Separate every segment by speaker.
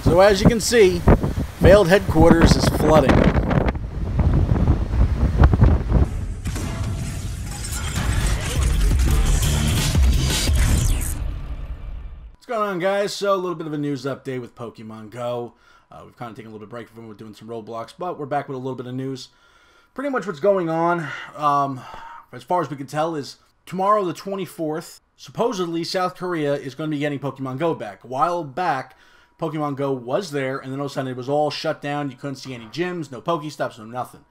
Speaker 1: So as you can see, failed headquarters is flooding. What's going on, guys? So a little bit of a news update with Pokemon Go. We've kind of taken a little bit of break from it. We're doing some Roblox, but we're back with a little bit of news. Pretty much what's going on, as far as we can tell, is tomorrow the 24th, supposedly South Korea is going to be getting Pokemon Go back. A while back, Pokemon Go was there, and then all of a sudden it was all shut down. You couldn't see any gyms, no Pokestops, no nothing.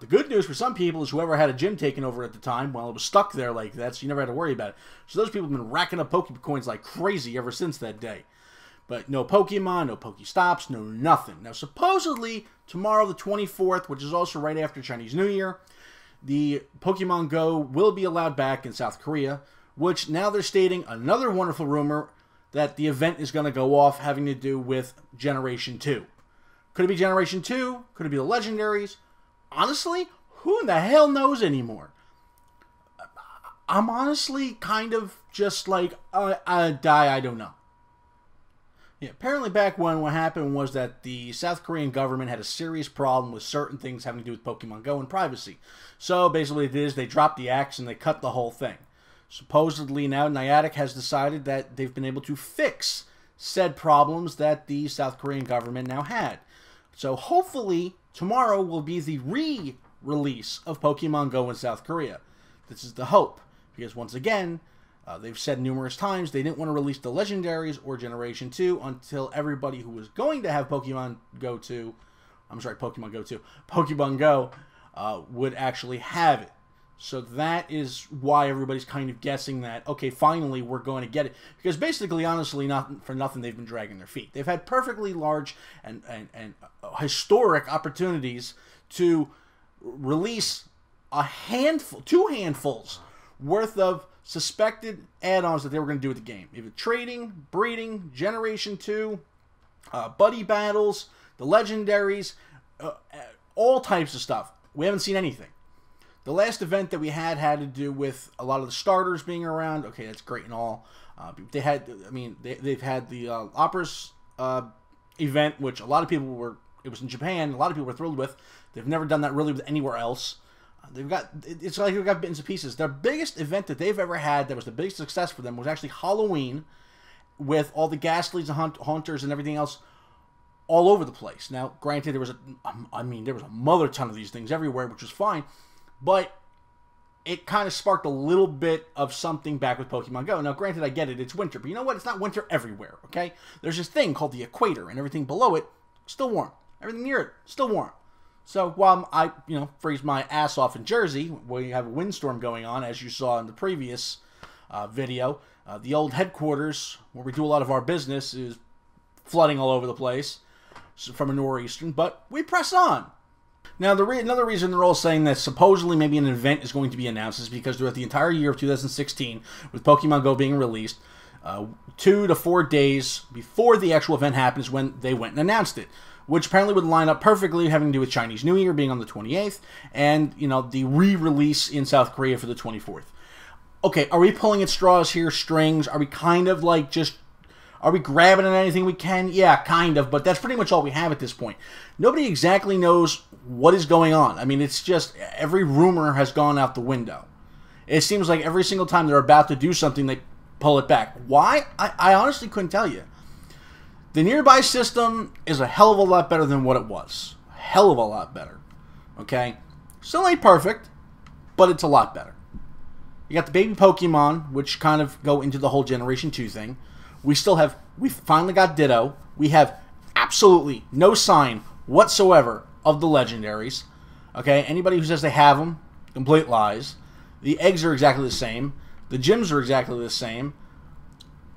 Speaker 1: The good news for some people is whoever had a gym taken over at the time, well, it was stuck there like that, so you never had to worry about it. So those people have been racking up Pokecoins like crazy ever since that day. But no Pokemon, no Pokestops, no nothing. Now, supposedly, tomorrow the 24th, which is also right after Chinese New Year, the Pokemon Go will be allowed back in South Korea, which now they're stating another wonderful rumor that the event is going to go off having to do with Generation 2. Could it be Generation 2? Could it be the Legendaries? Honestly, who in the hell knows anymore? I'm honestly kind of just like, I don't know. Yeah, apparently back when what happened was that the South Korean government had a serious problem with certain things having to do with Pokemon Go and privacy. So basically what it is, they dropped the axe and they cut the whole thing. Supposedly now Niantic has decided that they've been able to fix said problems that the South Korean government now had. So hopefully tomorrow will be the re-release of Pokemon Go in South Korea. This is the hope, because once again, they've said numerous times they didn't want to release the Legendaries or Generation 2 until everybody who was going to have Pokemon Go 2, Pokemon Go, would actually have it. So that is why everybody's kind of guessing that, okay, finally we're going to get it. Because basically, honestly, not for nothing, they've been dragging their feet. They've had perfectly large and historic opportunities to release a handful, two handfuls worth of suspected add-ons that they were going to do with the game. Either trading, breeding, Generation 2, buddy battles, the Legendaries, all types of stuff. We haven't seen anything. The last event that we had to do with a lot of the starters being around. Okay, that's great and all. They had, I mean, they've had the Operas event, which a lot of people were, it was in Japan, a lot of people were thrilled with. They've never done that really with anywhere else. They've got, it's like they've got bits and pieces. Their biggest event that they've ever had that was the biggest success for them was actually Halloween, with all the Ghastlies and Hunters and everything else all over the place. Now, granted, there was there was a mother ton of these things everywhere, which was fine, but it kind of sparked a little bit of something back with Pokemon Go. Now, granted, I get it, it's winter, but you know what? It's not winter everywhere, okay? There's this thing called the equator, and everything below it, still warm. Everything near it, still warm. So while I, freeze my ass off in Jersey, where you have a windstorm going on, as you saw in the previous video, the old headquarters, where we do a lot of our business, is flooding all over the place from a nor'easter, but we press on. Now, another reason they're all saying that supposedly maybe an event is going to be announced is because throughout the entire year of 2016, with Pokemon Go being released, 2 to 4 days before the actual event happens when they went and announced it, which apparently would line up perfectly having to do with Chinese New Year being on the 28th, and, the re-release in South Korea for the 24th. Okay, are we pulling at straws here, strings? Are we kind of like are we grabbing at anything we can? Yeah, kind of, but that's pretty much all we have at this point. Nobody exactly knows what is going on. I mean, it's just every rumor has gone out the window. It seems like every single time they're about to do something, they pull it back. Why? I honestly couldn't tell you. The nearby system is a hell of a lot better than what it was. A hell of a lot better. Okay? Still ain't perfect, but it's a lot better. You got the baby Pokemon, which kind of go into the whole Generation 2 thing. We finally got Ditto. We have absolutely no sign whatsoever of the Legendaries. Okay? Anybody who says they have them, complete lies. The eggs are exactly the same. The gyms are exactly the same.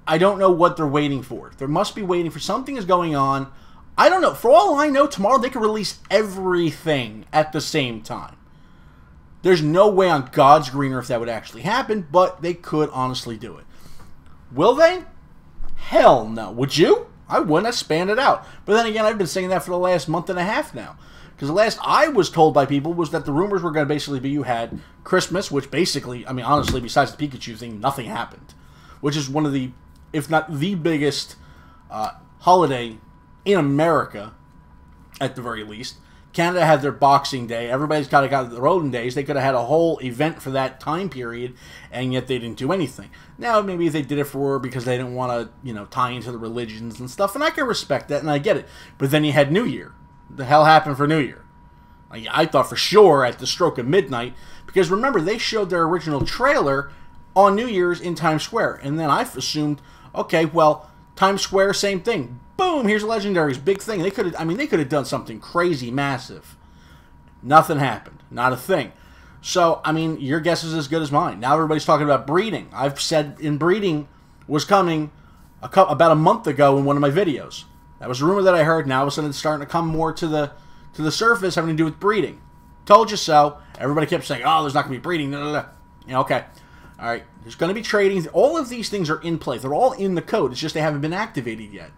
Speaker 1: I don't know what they're waiting for. They must be waiting for something is going on. I don't know. For all I know, tomorrow they could release everything at the same time. There's no way on God's green earth that would actually happen, but they could honestly do it. Will they? Hell no. Would you? I wouldn't. I'd span it out. But then again, I've been saying that for the last month and a half now. Because the last I was told by people was that the rumors were going to basically be you had Christmas, which basically, I mean, honestly, besides the Pikachu thing, nothing happened. Which is one of the, if not the biggest holiday in America, at the very least. Canada had their Boxing Day. Everybody's got their own days. They could have had a whole event for that time period, and yet they didn't do anything. Now, maybe they did it because they didn't want to, tie into the religions and stuff, and I can respect that, and I get it. But then you had New Year. The hell happened for New Year? I thought for sure at the stroke of midnight, because remember, they showed their original trailer on New Year's in Times Square, and then I assumed, okay, well, Times Square, same thing. Boom, here's Legendary's big thing. They could have done something crazy, massive. Nothing happened. Not a thing. So, your guess is as good as mine. Now everybody's talking about breeding. I've said breeding was coming about a month ago in one of my videos. That was a rumor that I heard. Now all of a sudden it's starting to come more to the surface, having to do with breeding. Told you so. Everybody kept saying, oh, there's not going to be breeding. Okay. All right. There's going to be trading. All of these things are in play. They're all in the code. It's just they haven't been activated yet.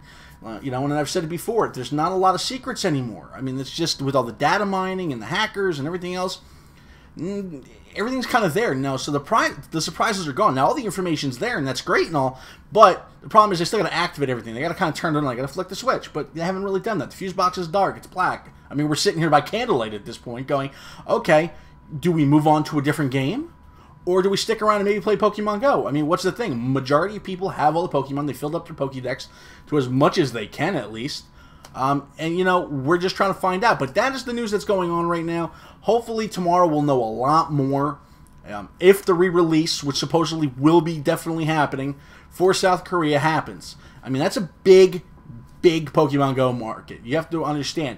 Speaker 1: And I've said it before, there's not a lot of secrets anymore. It's just with all the data mining and the hackers and everything else, everything's kind of there now. So the surprises are gone. Now all the information's there, and that's great and all, but the problem is they still got to activate everything. They got to kind of turn it on. They got to flick the switch, but they haven't really done that. The fuse box is dark. It's black. We're sitting here by candlelight at this point going, okay, do we move on to a different game? Or do we stick around and maybe play Pokemon Go? What's the thing? Majority of people have all the Pokemon. They filled up their Pokédex to as much as they can, at least. We're just trying to find out. But that is the news that's going on right now. Hopefully tomorrow we'll know a lot more. If the re-release, which supposedly will be definitely happening, for South Korea happens. That's a big, big Pokemon Go market. You have to understand,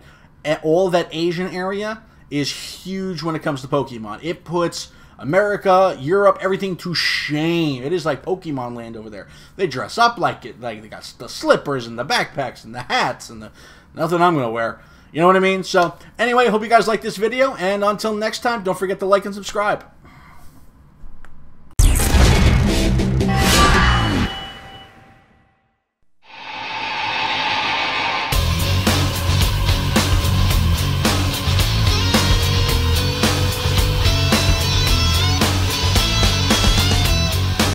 Speaker 1: all that Asian area is huge when it comes to Pokemon. It puts America, Europe, everything to shame. It is like Pokemon land over there. They dress up like it. Like they got the slippers and the backpacks and the hats and nothing I'm going to wear. You know what I mean? So, anyway, I hope you guys like this video. And until next time, don't forget to like and subscribe.